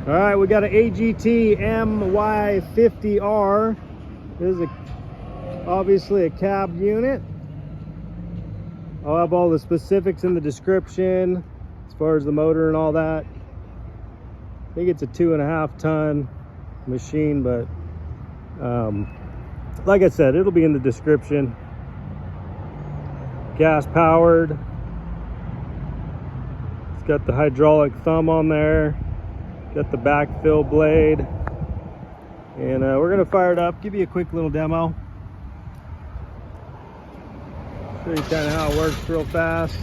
All right, we got an AGT MY50R. This is obviously a cab unit. I'll have all the specifics in the description as far as the motor and all that. I think it's a 2.5 ton machine, but like I said, it'll be in the description. Gas powered. It's got the hydraulic thumb on there. Got the backfill blade. And we're gonna fire it up, give you a quick little demo. Show you kind of how it works real fast.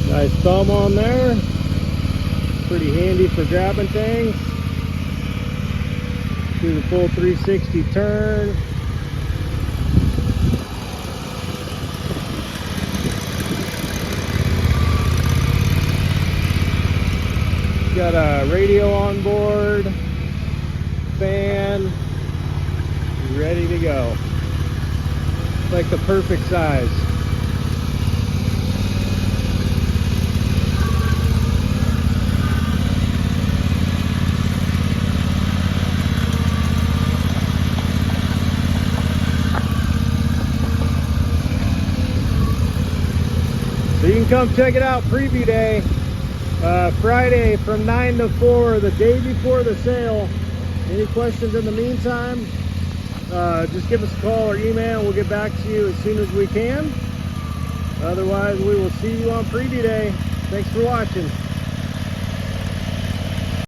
Nice thumb on there, pretty handy for grabbing things. Do the full 360 turn. Got a radio on board, fan, ready to go. It's like the perfect size. So you can come check it out, preview day, Friday from 9 to 4, the day before the sale. Any questions in the meantime, just give us a call or email. We'll get back to you as soon as we can. Otherwise, we will see you on preview day. Thanks for watching.